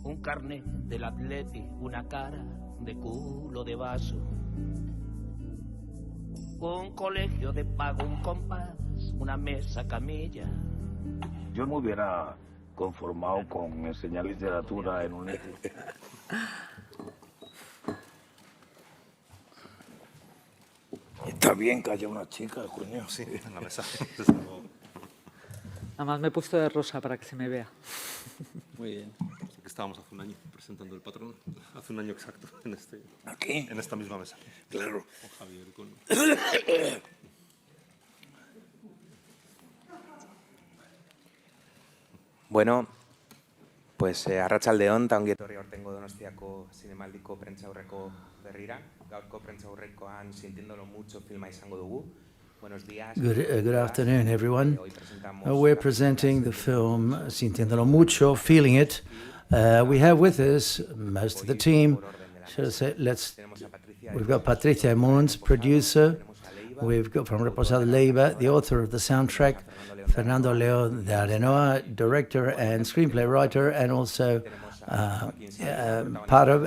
un carnet del Atleti, una cara de culo de vaso, un colegio de pago, un compás, una mesa camilla. Yo me hubiera conformado con enseñar literatura en un instituto. Está bien que haya una chica, coño. Sí, en la mesa. Además me he puesto de rosa para que se me vea. Muy bien. Aquí estábamos hace un año presentando el patrón. Hace un año exacto ¿Aquí? En esta misma mesa. Claro. Con Javier y con... Bueno, pues arratsaldeon eta ongi etorri aurtengo Donostiako zinemaldiko prentsaurreko berrira. Gaurko prentsaurrekoan Sintiéndolo mucho filma izango dugu. Buenos días. Good afternoon, everyone. We're presenting the film Sintiéndolo mucho, Feeling It. We have with us most of the team. Should I say, we've got Patricia MUNS, producer. We've got from Reposado LEIVA, the author of the soundtrack, FERNANDO LEÓN de ARANOA, director and screenplay writer, and also part of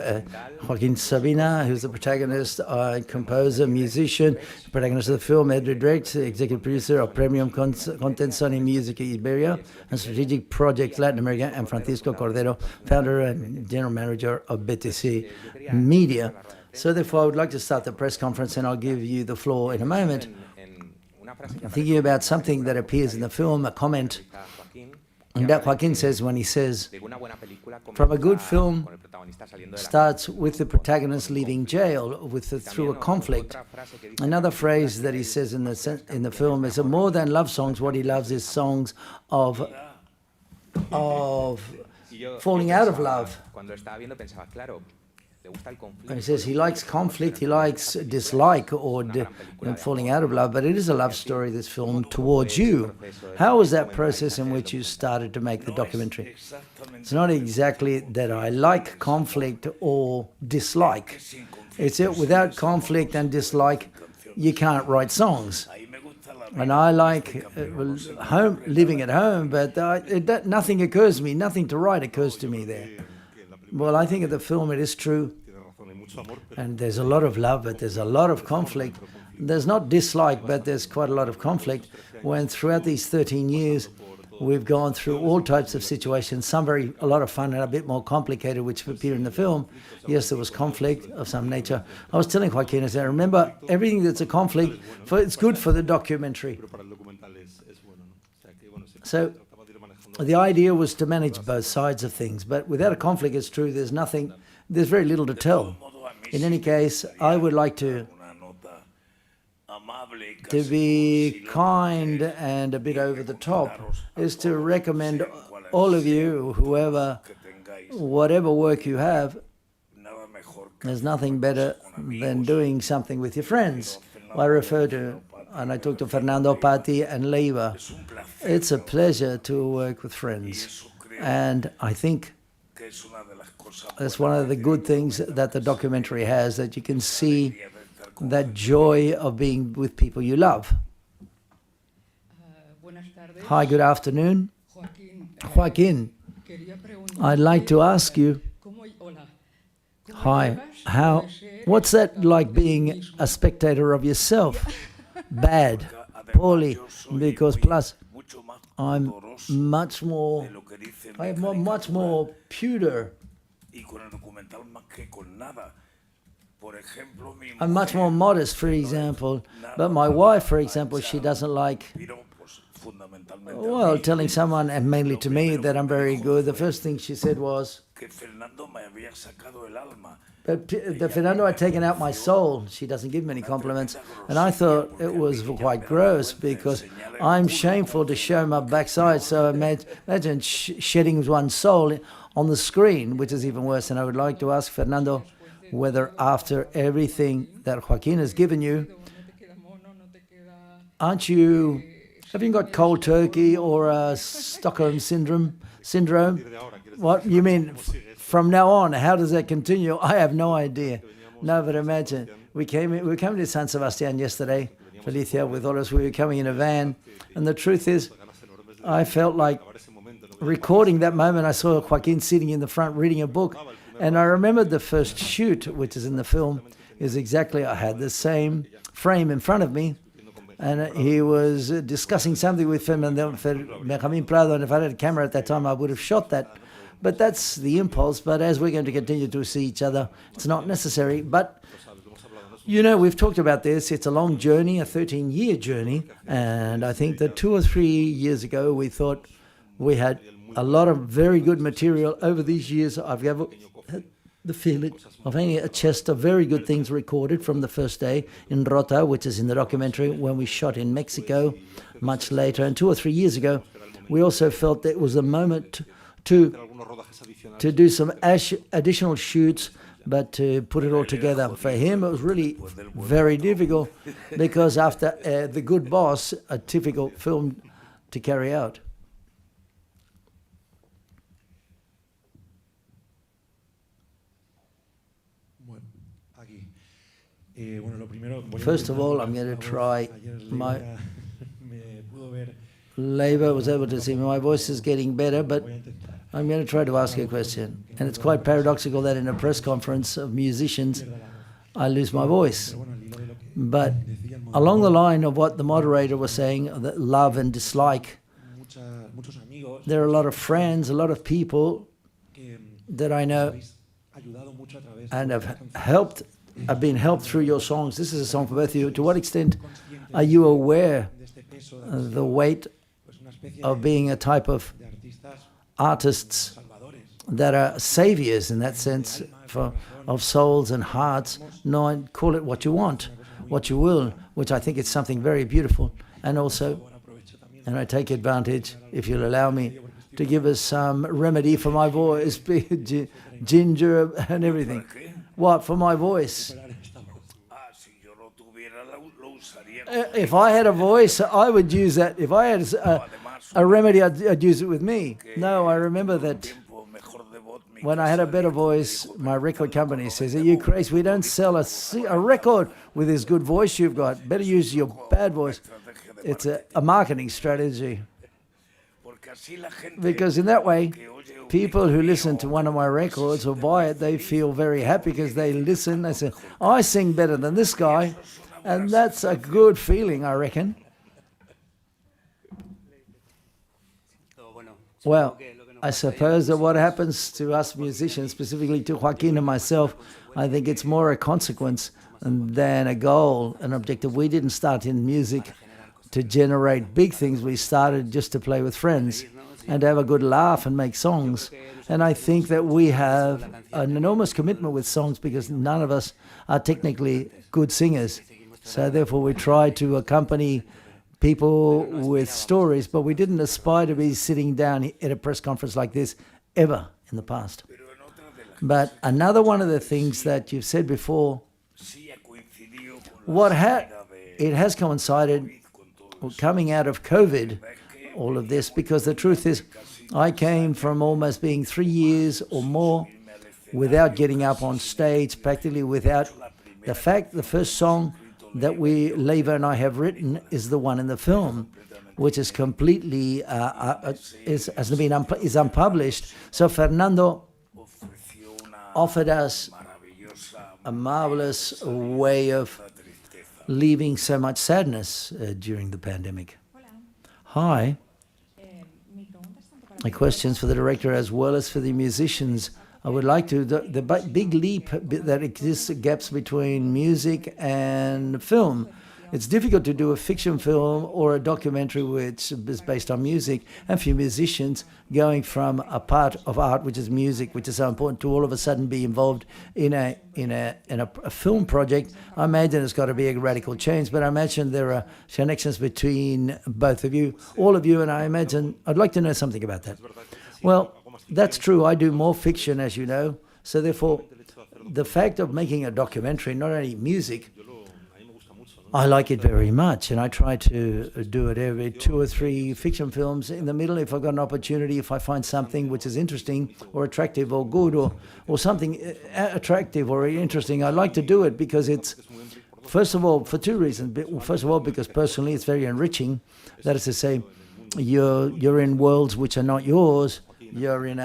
JOAQUÍN SABINA, who's the protagonist, composer, musician, protagonist of the film, editor, director, executive producer of premium content Sony Music Iberia, and strategic projects Latin America, and Francisco Cordero, founder and general manager of BTC Media. So therefore, I would like to start the press conference, and I'll give you the floor in a moment. I'm thinking about something that appears in the film, a comment that Joaquin says when he says, from a good film starts with the protagonist leaving jail through a conflict. Another phrase that he says in the film is, more than love songs, what he loves is songs of falling out of love. And he says he likes conflict, he likes dislike or falling out of love, but it is a love story, this film, towards you. How was that process in which you started to make the documentary? It's not exactly that I like conflict or dislike. It's that without conflict and dislike, you can't write songs. And I like living at home, but nothing occurs to me, nothing to write occurs to me there. Well, I think of the film, it is true, and there's a lot of love, but there's a lot of conflict. There's not dislike, but there's quite a lot of conflict, when throughout these 13 years, we've gone through all types of situations, some a lot of fun and a bit more complicated, which appear in the film. Yes, there was conflict of some nature. I was telling Joaquin, I said, remember, everything that's a conflict, it's good for the documentary. So the idea was to manage both sides of things, but without a conflict, it's true, there's very little to tell. In any case, I would like to be kind and a bit over the top, is to recommend all of you, whatever work you have, there's nothing better than doing something with your friends. I refer to, and I talk to Fernando, Patti, and LEIVA. It's a pleasure to work with friends, and I think that's one of the good things that the documentary has, that you can see that joy of being with people you love. Hi, good afternoon. Joaquin, I'd like to ask you, hi, what's that like being a spectator of yourself? Bad, poorly, because plus I'm much more purer. I'm much more modest, for example, but my wife, for example, she doesn't like, well, telling someone, and mainly to me, that I'm very good. The first thing she said was, but Fernando had taken out my soul. She doesn't give many compliments. And I thought it was quite gross, because I'm shameful to show my backside. So imagine shedding one's soul on the screen, which is even worse. And I would like to ask Fernando whether after everything that Joaquin has given you, have you got cold turkey or a Stockholm syndrome? What you mean? From now on, how does that continue? I have no idea. No, but imagine, we came to San Sebastian yesterday, Felicia with all us, we were coming in a van, and the truth is, I felt like recording that moment, I saw Joaquin sitting in the front reading a book. And I remembered the first shoot, which is in the film, is exactly, I had the same frame in front of me. And he was discussing something with Benjamin Prado, and if I had a camera at that time, I would have shot that. But that's the impulse. But as we're going to continue to see each other, it's not necessary. But, you know, we've talked about this. It's a long journey, a 13-year journey. And I think that 2 or 3 years ago, we thought we had a lot of very good material. Over these years, I've had the feeling of having a chest of very good things recorded from the first day in Rota, which is in the documentary, when we shot in Mexico much later. And 2 or 3 years ago, we also felt that it was a moment to do some additional shoots, but to put it all together. For him, it was really very difficult because after The Good Boss, a difficult film to carry out. First of all, I'm going to try my... LEIVA was able to see me. My voice is getting better, but I'm going to try to ask you a question. And it's quite paradoxical that in a press conference of musicians, I lose my voice. But along the line of what the moderator was saying, that love and dislike, there are a lot of friends, a lot of people that I know and have been helped through your songs. This is a song for both of you. To what extent are you aware of the weight of being a type of artists that are saviors in that sense of souls and hearts? No, call it what you want, what you will, which I think is something very beautiful. And also, and I take advantage, if you'll allow me, to give us some remedy for my voice, ginger and everything. What, for my voice? If I had a voice, I would use that. If I had a remedy, I'd use it with me. No, I remember that when I had a better voice, my record company says, "Are you crazy? We don't sell a record with this good voice you've got. Better use your bad voice." It's a marketing strategy. Because in that way, people who listen to one of my records or buy it, they feel very happy because they listen. They say, "I sing better than this guy." And that's a good feeling, I reckon. Well, I suppose that what happens to us musicians, specifically to Joaquin and myself, I think it's more a consequence than a goal, an objective. We didn't start in music to generate big things. We started just to play with friends and to have a good laugh and make songs. And I think that we have an enormous commitment with songs because none of us are technically good singers. So therefore we try to accompany people with stories, but we didn't aspire to be sitting down at a press conference like this ever in the past. But another one of the things that you've said before, it has coincided coming out of COVID, all of this, because the truth is I came from almost being 3 years or more without getting up on stage, practically without the first song that LEIVA and I have written is the one in the film, which is completely is unpublished. So Fernando offered us a marvelous way of leaving so much sadness during the pandemic. Hi. My questions for the director as well as for the musicians. I would like to, the big leap that exists, gaps between music and film. It's difficult to do a fiction film or a documentary which is based on music, and for musicians, going from a part of art, which is music, which is so important, to all of a sudden be involved in a film project. I imagine it's got to be a radical change, but I imagine there are connections between both of you, all of you, and I imagine, I'd like to know something about that. Well, that's true. I do more fiction, as you know. So therefore, the fact of making a documentary, not only music, I like it very much. And I try to do it every 2 or 3 fiction films in the middle. If I've got an opportunity, if I find something which is interesting or attractive or good or something attractive or interesting, I like to do it because it's, first of all, for 2 reasons. First of all, because personally it's very enriching. That is to say, you're in worlds which are not yours. You're in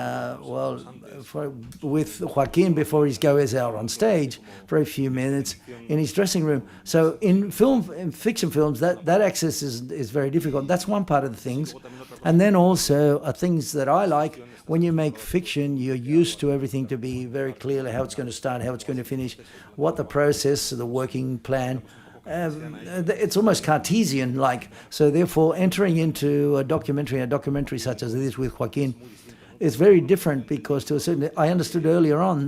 with Joaquin before he goes out on stage for a few minutes in his dressing room. So in fiction films, that access is very difficult. That's one part of the things. And then also things that I like, when you make fiction, you're used to everything to be very clearly how it's going to start, how it's going to finish, what the process, the working plan. It's almost Cartesian-like. So therefore, entering into a documentary such as this with Joaquin, is very different, because to a certain, I understood early on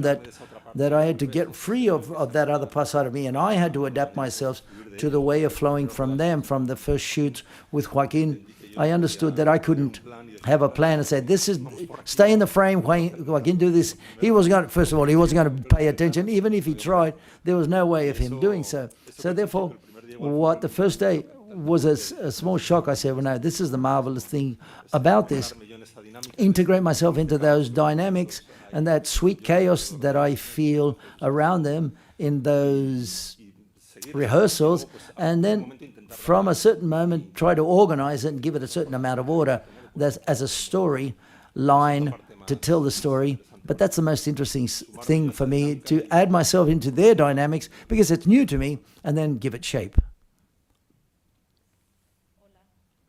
that I had to get free of that other side of me, and I had to adapt myself to the way of flowing from them. From the first shoots with Joaquin, I understood that I couldn't have a plan and say, this is, stay in the frame, Joaquin, do this. He wasn't going to, first of all, he wasn't going to pay attention. Even if he tried, there was no way of him doing so. So therefore, what the first day was a small shock. I said, well, no, this is the marvelous thing about this. Integrate myself into those dynamics and that sweet chaos that I feel around them in those rehearsals, and then from a certain moment try to organize it and give it a certain amount of order as a story line to tell the story. But that's the most interesting thing for me, to add myself into their dynamics, because it's new to me, and then give it shape.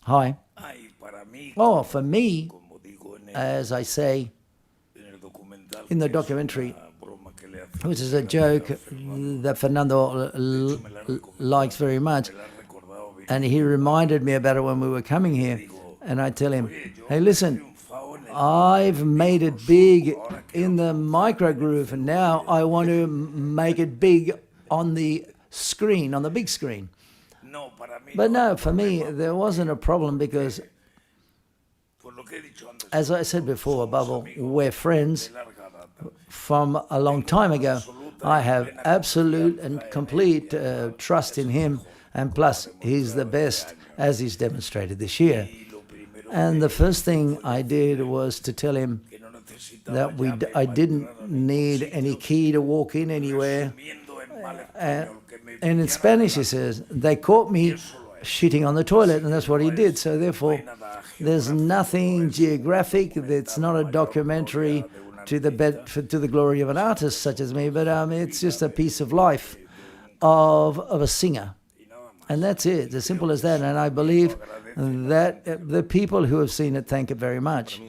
Hi. Oh, for me, as I say in the documentary, which is a joke that Fernando likes very much, and he reminded me about it when we were coming here, and I tell him, hey, listen, I've made it big in the micro groove, and now I want to make it big on the screen, on the big screen. But no, for me, there wasn't a problem, because, as I said before, above all, we're friends from a long time ago. I have absolute and complete trust in him, and plus, he's the best, as he's demonstrated this year. And the first thing I did was to tell him that I didn't need any key to walk in anywhere. And in Spanish, he says, they caught me shitting on the toilet, and that's what he did. So therefore, there's nothing geographic. It's not a documentary to the glory of an artist such as me, but it's just a piece of life of a singer. And that's it, it's as simple as that. And I believe that the people who have seen it thank it very much.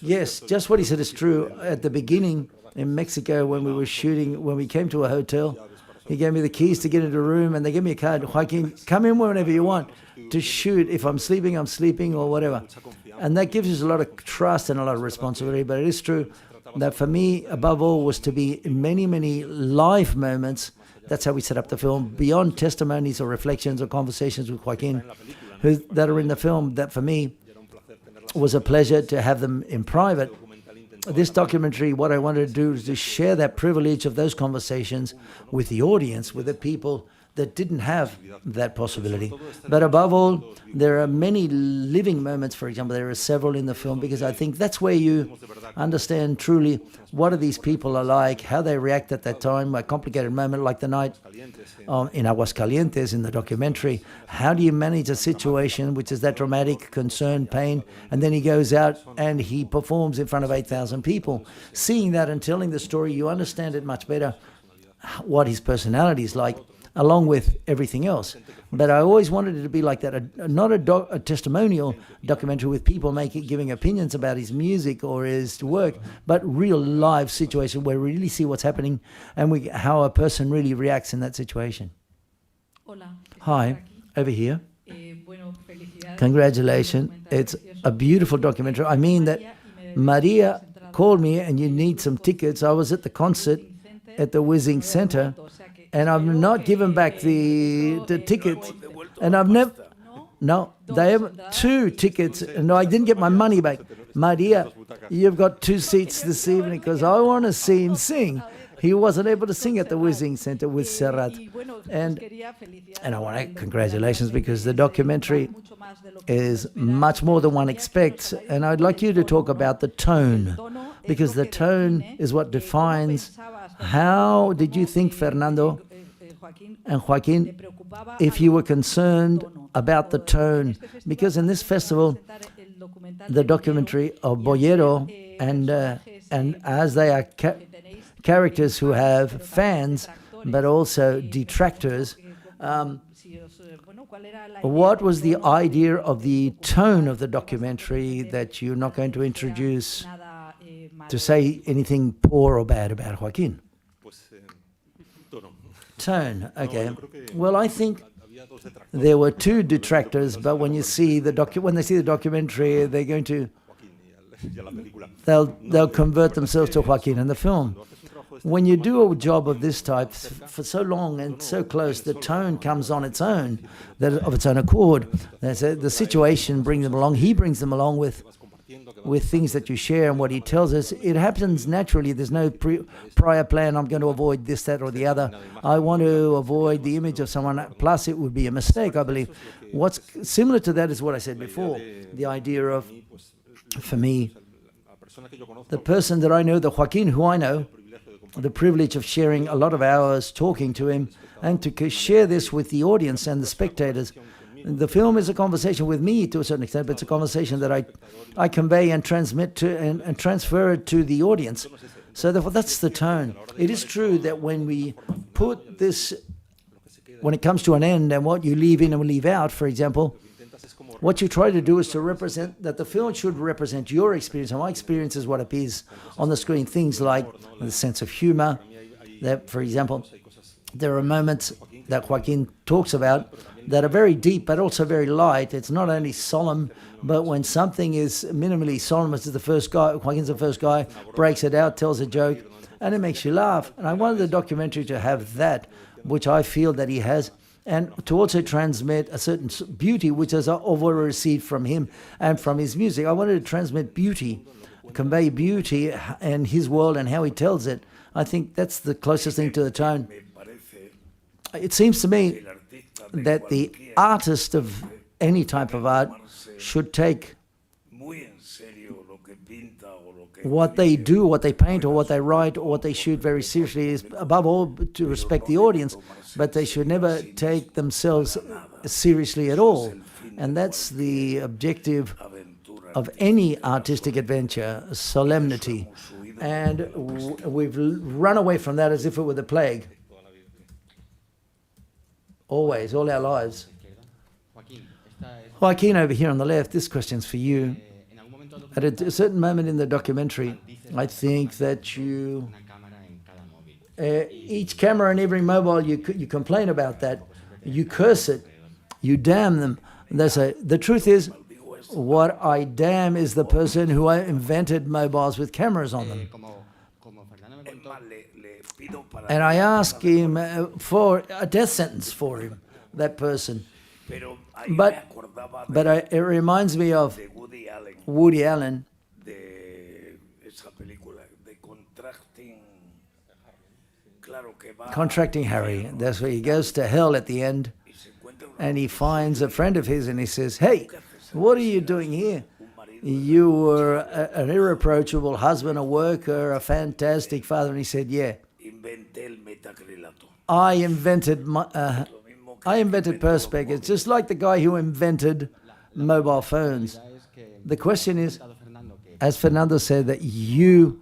Yes, just what he said is true. At the beginning in Mexico, when we were shooting, when we came to a hotel, he gave me the keys to get into a room, and they gave me a card. Joaquin, come in whenever you want to shoot. If I'm sleeping, or whatever. And that gives us a lot of trust and a lot of responsibility. But it is true that for me, above all, was to be in many, many live moments. That's how we set up the film, beyond testimonies or reflections or conversations with Joaquin, that are in the film, that for me was a pleasure to have them in private. This documentary, what I wanted to do is to share that privilege of those conversations with the audience, with the people that didn't have that possibility. But above all, there are many living moments. For example, there are several in the film, because I think that's where you understand truly what are these people are like, how they react at that time, a complicated moment like the night in Aguascalientes in the documentary. How do you manage a situation which is that dramatic, concern, pain, and then he goes out and he performs in front of 8,000 people. Seeing that and telling the story, you understand it much better, what his personality is like, along with everything else. But I always wanted it to be like that, not a testimonial documentary with people giving opinions about his music or his work, but real live situation where we really see what's happening and how a person really reacts in that situation. Hi, over here. Congratulations. It's a beautiful documentary. I mean that Maria called me, and you need some tickets. I was at the concert at the Whizzing Center, and I've not given back the tickets, and I've never, no, they have 2 tickets, and I didn't get my money back. Maria, you've got 2 seats this evening, because I want to see him sing. He wasn't able to sing at the Whizzing Center with Serrat. And I want to congratulations, because the documentary is much more than one expects. And I'd like you to talk about the tone, because the tone is what defines. How did you think, Fernando, And Joaquin, if you were concerned about the tone, because in this festival, the documentary of Boyero, and as they are characters who have fans, but also detractors, what was the idea of the tone of the documentary that you're not going to introduce to say anything poor or bad about Joaquin? Tone, okay. Well, I think there were two detractors, but when you see when they see the documentary, they're going to they'll convert themselves to Joaquin in the film. When you do a job of this type for so long and so close, the tone comes on its own, of its own accord. The situation brings them along. He brings them along with things that you share and what he tells us. It happens naturally. There's no prior plan. I'm going to avoid this, that, or the other. I want to avoid the image of someone. Plus, it would be a mistake, I believe. What's similar to that is what I said before. The idea of, for me, the person that I know, the Joaquin who I know, the privilege of sharing a lot of hours talking to him and to share this with the audience and the spectators. The film is a conversation with me to a certain extent, but it's a conversation that I convey and transmit to and transfer it to the audience. So therefore, that's the tone. It is true that when we put this, when it comes to an end and what you leave in and leave out, for example, what you try to do is to represent, that the film should represent your experience, and my experience is what appears on the screen. Things like the sense of humor, that, for example, there are moments that Joaquin talks about that are very deep, but also very light. It's not only solemn, but when something is minimally solemn, as the first guy, Joaquin's the first guy, breaks it out, tells a joke, and it makes you laugh. And I wanted the documentary to have that, which I feel that he has, and to also transmit a certain beauty, which I've already received from him and from his music. I wanted to transmit beauty, convey beauty and his world and how he tells it. I think that's the closest thing to the tone. It seems to me that the artist of any type of art should take what they do, what they paint, or what they write, or what they shoot very seriously, is above all to respect the audience, but they should never take themselves seriously at all. And that's the objective of any artistic adventure, solemnity. And we've run away from that as if it were the plague. Always, all our lives. Joaquin, over here on the left, this question's for you. At a certain moment in the documentary, I think that you, each camera and every mobile, you complain about that, you curse it, you damn them. The truth is, what I damn is the person who invented mobiles with cameras on them. And I ask him for a death sentence for him, that person. But it reminds me of Woody Allen, Contracting Harry. That's where he goes to hell at the end, and he finds a friend of his, and he says, "Hey, what are you doing here? You were an irreproachable husband, a worker, a fantastic father." And he said, "Yeah, I invented Perspex. It's just like the guy who invented mobile phones." The question is, as Fernando said, that you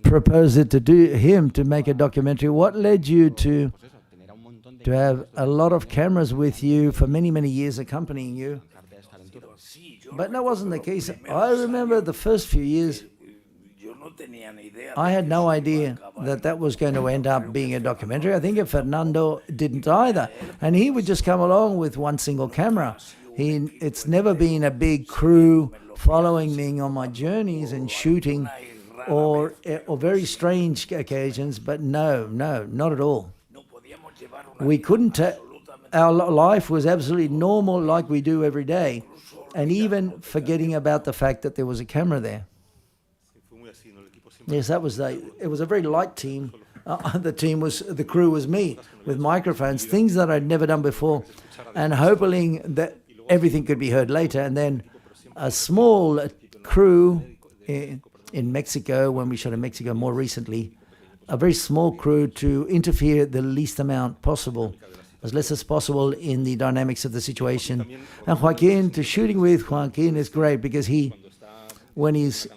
proposed it to him to make a documentary. What led you to have a lot of cameras with you for many, many years accompanying you? But that wasn't the case. I remember the first few years, I had no idea that was going to end up being a documentary. I think Fernando didn't either. And he would just come along with one single camera. It's never been a big crew following me on my journeys and shooting or very strange occasions, but no, not at all. We couldn't, our life was absolutely normal like we do every day, and even forgetting about the fact that there was a camera there. Yes, it was a very light team. The crew was me with microphones, things that I'd never done before, and hoping that everything could be heard later. And then a small crew in Mexico, when we shot in Mexico more recently, a very small crew to interfere the least amount possible, as less as possible in the dynamics of the situation. And Joaquin, to shooting with Joaquin is great because when he's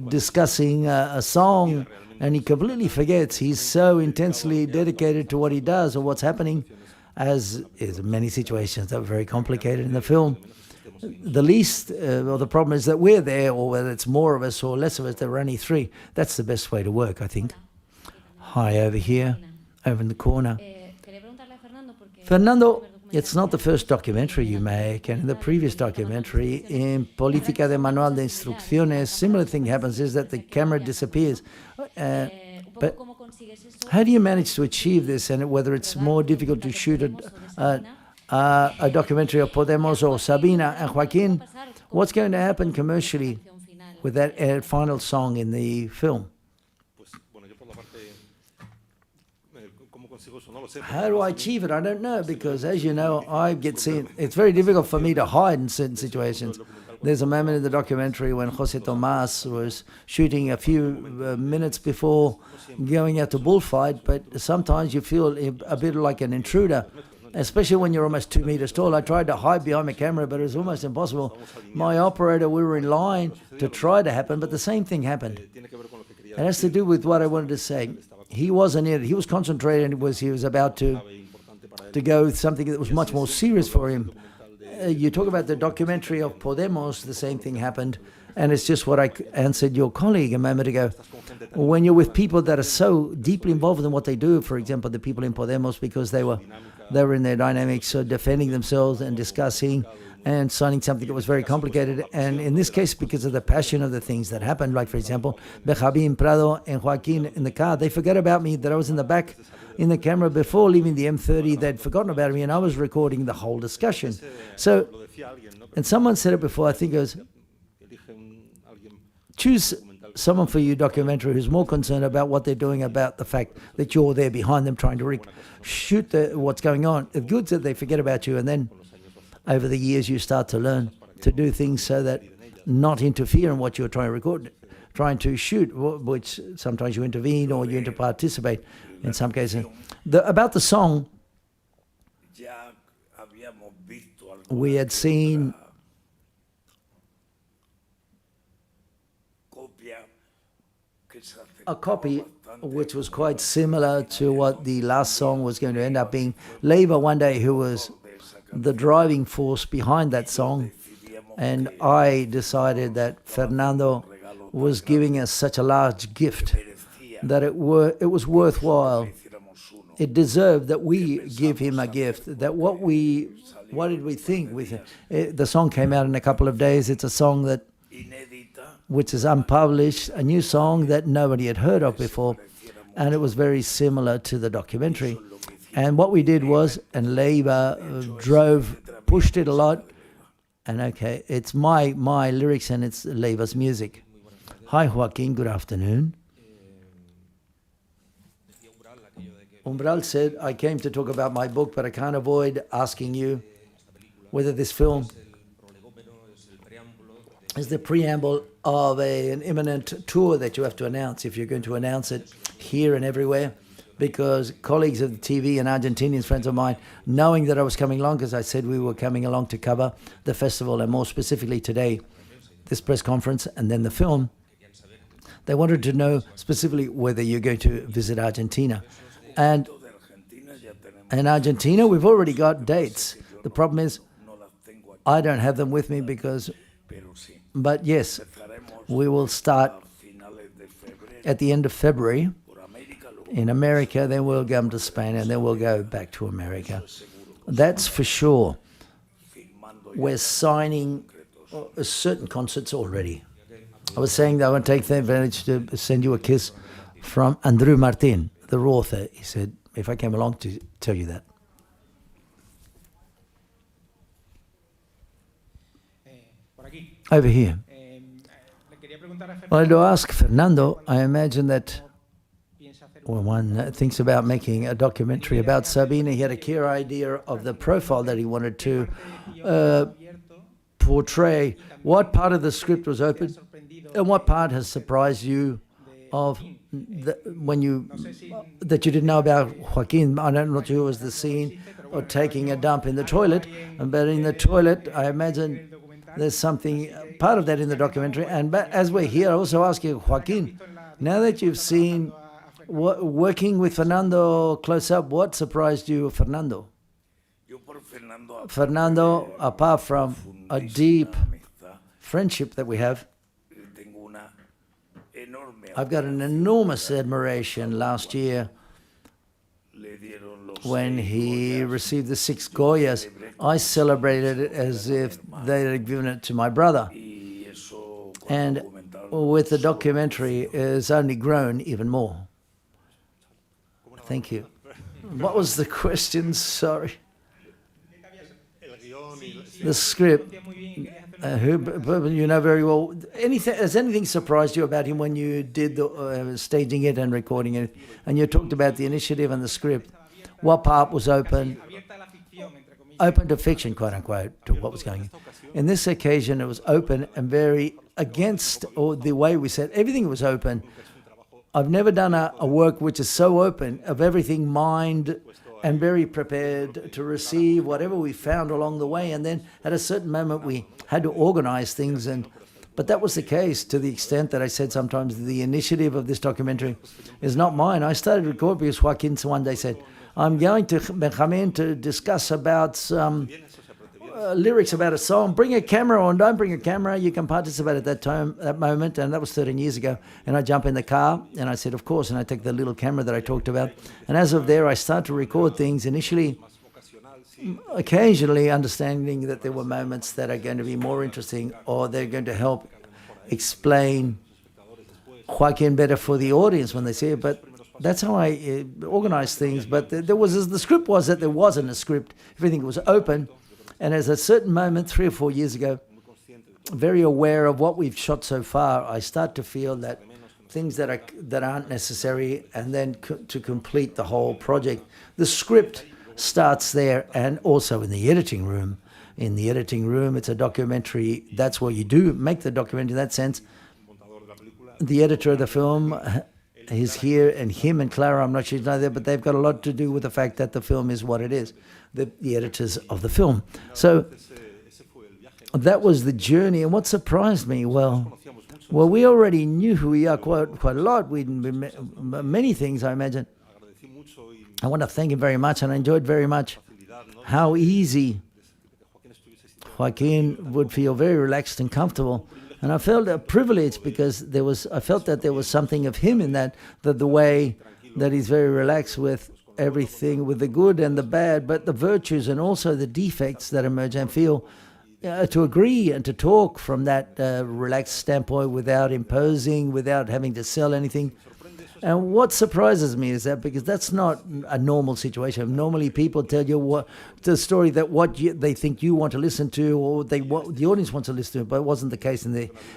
discussing a song and he completely forgets, he's so intensely dedicated to what he does or what's happening, as is in many situations that are very complicated in the film. The least, or the problem is that we're there, or whether it's more of us or less of us, there are only three. That's the best way to work, I think. Hi, over here, over in the corner. Fernando, it's not the first documentary you make, and in the previous documentary, in Política de Manual de Instrucciones, similar thing happens, is that the camera disappears. But how do you manage to achieve this, and whether it's more difficult to shoot a documentary of Podemos or Sabina and Joaquin? What's going to happen commercially with that final song in the film? How do I achieve it? I don't know, because as you know, I get seen. It's very difficult for me to hide in certain situations. There's a moment in the documentary when José Tomás was shooting a few minutes before going out to bullfight, but sometimes you feel a bit like an intruder, especially when you're almost 2 meters tall. I tried to hide behind my camera, but it was almost impossible. My operator, we were in line to try to happen, but the same thing happened. It has to do with what I wanted to say. He wasn't in it. He was concentrated. He was about to go with something that was much more serious for him. You talk about the documentary of Podemos, the same thing happened, and it's just what I answered your colleague a moment ago. When you're with people that are so deeply involved in what they do, for example, the people in Podemos, because they were in their dynamics, so defending themselves and discussing and signing something that was very complicated. And in this case, because of the passion of the things that happened, like, for example, Benjamín Prado and Joaquin in the car, they forgot about me, that I was in the back in the camera before leaving the M30. They'd forgotten about me, and I was recording the whole discussion. So, and someone said it before, I think it was, choose someone for your documentary who's more concerned about what they're doing, about the fact that you're there behind them trying to shoot what's going on. It's good that they forget about you, and then over the years you start to learn to do things so that not interfere in what you're trying to record, trying to shoot, which sometimes you intervene or you participate in some cases. About the song, we had seen a copy which was quite similar to what the last song was going to end up being. LEIVA one day, who was the driving force behind that song, and I decided that Fernando was giving us such a large gift that it was worthwhile. It deserved that we give him a gift. That what did we think? The song came out in a couple of days. It's a song which is unpublished, a new song that nobody had heard of before, and it was very similar to the documentary. And what we did was, and LEIVA pushed it a lot, and okay, it's my lyrics and it's LEIVA's music. Hi Joaquin, good afternoon. Umbral said, I came to talk about my book, but I can't avoid asking you whether this film is the preamble of an imminent tour that you have to announce, if you're going to announce it here and everywhere. Because colleagues of the TV and Argentinians, friends of mine, knowing that I was coming along, because I said we were coming along to cover the festival, and more specifically today, this press conference and then the film, they wanted to know specifically whether you're going to visit Argentina. And in Argentina, we've already got dates. The problem is, I don't have them with me but yes, we will start at the end of February in America, then we'll come to Spain, and then we'll go back to America. That's for sure. We're signing certain concerts already. I was saying that I want to take the advantage to send you a kiss from Andrew Martin, the author. He said, if I came along to tell you that. Over here. I wanted to ask Fernando, I imagine that when one thinks about making a documentary about Sabina, he had a clear idea of the profile that he wanted to portray. What part of the script was open, and what part has surprised you of that you didn't know about Joaquin. I don't know if it was the scene or taking a dump in the toilet, but in the toilet, I imagine there's something, part of that in the documentary. And as we're here, I also ask you, Joaquin, now that you've seen working with Fernando close up, what surprised you, Fernando? Fernando, apart from a deep friendship that we have, I've got an enormous admiration last year when he received the 6 Goyas. I celebrated it as if they had given it to my brother. And with the documentary, it has only grown even more. Thank you. What was the question? Sorry. The script. You know very well. Has anything surprised you about him when you did the staging it and recording it? And you talked about the initiative and the script. What part was open to fiction, quote unquote, to what was going on? In this occasion, it was open and very against the way we said everything was open. I've never done a work which is so open, of everything mind and very prepared to receive whatever we found along the way. And then at a certain moment, we had to organize things. But that was the case to the extent that I said sometimes the initiative of this documentary is not mine. I started recording because Joaquin one day said, I'm going to Benjamin to discuss about some lyrics about a song. Bring a camera or don't bring a camera. You can participate at that moment. And that was 13 years ago. And I jump in the car and I said, of course. And I take the little camera that I talked about. And as of there, I start to record things initially, occasionally understanding that there were moments that are going to be more interesting or they're going to help explain Joaquin better for the audience when they see it. But that's how I organize things. But the script was that there wasn't a script. Everything was open. And at a certain moment, 3 or 4 years ago, very aware of what we've shot so far, I start to feel that things that aren't necessary, and then to complete the whole project. The script starts there, and also in the editing room. In the editing room, it's a documentary. That's what you do, make the documentary in that sense. The editor of the film is here, and him and Clara, I'm not sure she's not there, but they've got a lot to do with the fact that the film is what it is. The editors of the film. So that was the journey. And what surprised me, well, we already knew who we are quite a lot. We'd many things, I imagine. I want to thank him very much, and I enjoyed very much how easy Joaquin would feel, very relaxed and comfortable. And I felt a privilege because I felt that there was something of him in that the way that he's very relaxed with everything, with the good and the bad, but the virtues and also the defects that emerge, and feel to agree and to talk from that relaxed standpoint without imposing, without having to sell anything. And what surprises me is that, because that's not a normal situation. Normally people tell you the story that they think you want to listen to, or what the audience wants to listen to, but it wasn't the case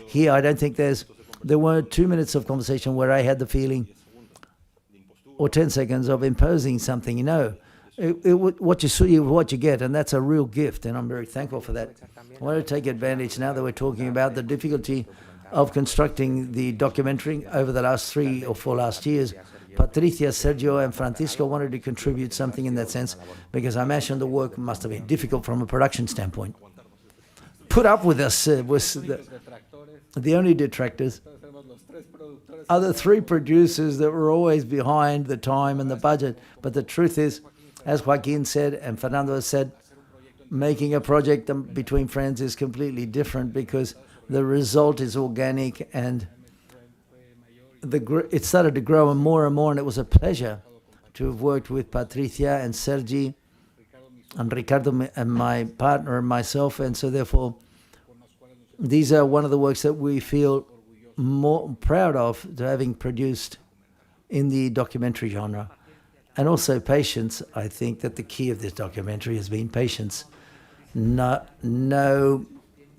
here. I don't think there weren't 2 minutes of conversation where I had the feeling, or 10 seconds of imposing something. What you see, what you get, and that's a real gift, and I'm very thankful for that. I want to take advantage, now that we're talking about the difficulty of constructing the documentary over the last 3 or 4 years. Patricia, Sergio, and Francisco wanted to contribute something in that sense, because I imagine the work must have been difficult from a production standpoint. Put up with us was the only detractors. Other 3 producers that were always behind the time and the budget. But the truth is, as Joaquin said and Fernando has said, making a project between friends is completely different, because the result is organic, and it started to grow and more, and it was a pleasure to have worked with Patricia and Sergi and Ricardo and my partner and myself. And so therefore, these are one of the works that we feel more proud of to having produced in the documentary genre. And also patience. I think that the key of this documentary has been patience. Not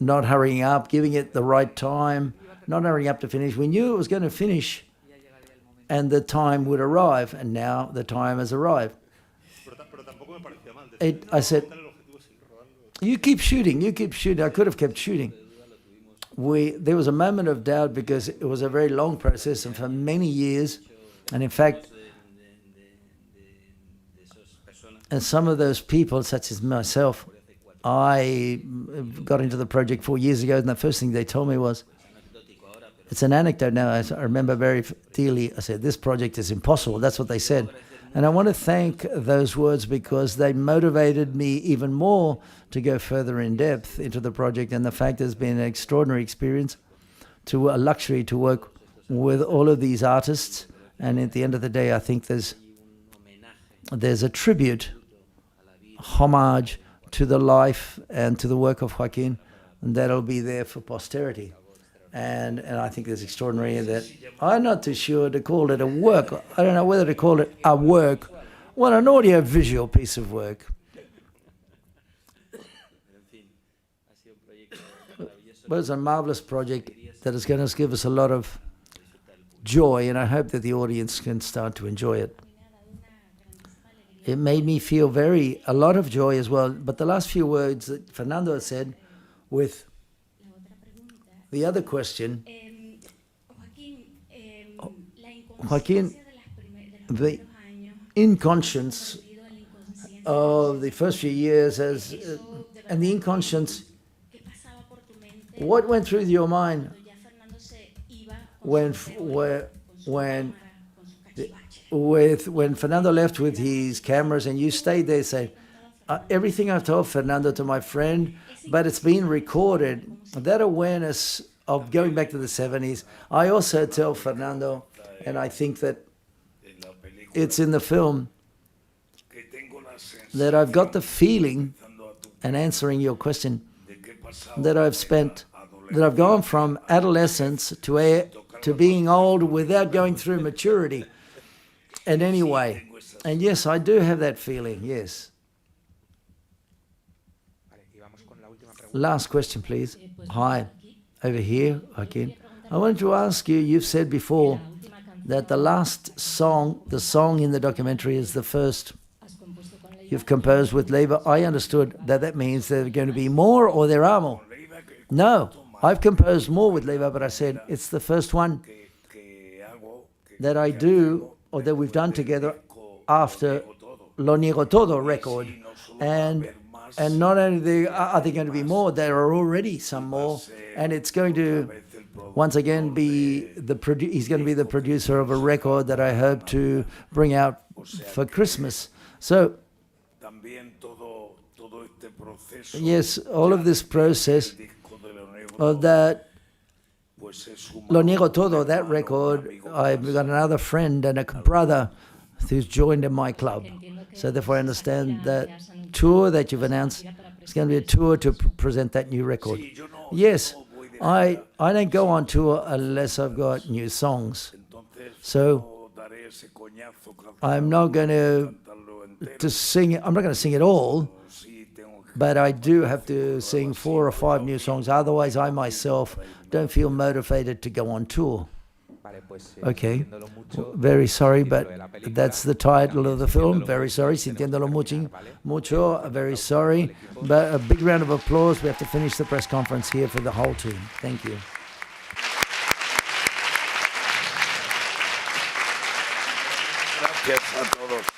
hurrying up, giving it the right time, not hurrying up to finish. We knew it was going to finish and the time would arrive, and now the time has arrived. I said, you keep shooting. I could have kept shooting. there was a moment of doubt because it was a very long process and for many years. And in fact, and some of those people, such as myself, I got into the project 4 years ago, and the first thing they told me was, it's an anecdote now, I remember very dearly, I said, this project is impossible. That's what they said. And I want to thank those words because they motivated me even more to go further in depth into the project. And the fact has been an extraordinary experience, to a luxury to work with all of these artists. And at the end of the day, I think there's a tribute, homage to the life and to the work of Joaquin, and that'll be there for posterity. And I think it's extraordinary that I'm not too sure to call it a work. I don't know whether to call it a work, well, an audio-visual piece of work. But it's a marvelous project that is going to give us a lot of joy, and I hope that the audience can start to enjoy it. It made me feel a lot of joy as well. But the last few words that Fernando has said with the other question, Joaquin, the inconscience of the first few years and the inconscience, what went through your mind when Fernando left with his cameras and you stayed there, say, everything I've told Fernando to my friend, but it's been recorded. That awareness of going back to the 70s, I also tell Fernando, and I think that it's in the film, that I've got the feeling, and answering your question, that I've gone from adolescence to being old without going through maturity. And anyway, and yes, I do have that feeling, yes. Last question, please. Hi, over here, Joaquin. I wanted to ask you, you've said before that the last song, the song in the documentary is the first you've composed with LEIVA. I understood that that means there are going to be more or there are more. No, I've composed more with LEIVA, but I said it's the first one that I do or that we've done together after Lo Niego Todo record. And not only are there going to be more, there are already some more. And it's going to, once again, he's going to be the producer of a record that I hope to bring out for Christmas. So, yes, all of this process of that, Lo Niego Todo, that record, I've got another friend and a brother who's joined in my club. So therefore I understand that tour that you've announced is going to be a tour to present that new record. Yes, I don't go on tour unless I've got new songs. So I'm not going to sing it. I'm not going to sing it all, but I do have to sing 4 or 5 new songs. Otherwise, I myself don't feel motivated to go on tour. Okay, very sorry, but that's the title of the film. Very sorry, Sintiéndolo mucho, very sorry. But a big round of applause. We have to finish the press conference here for the whole team. Thank you. Gracias a todos.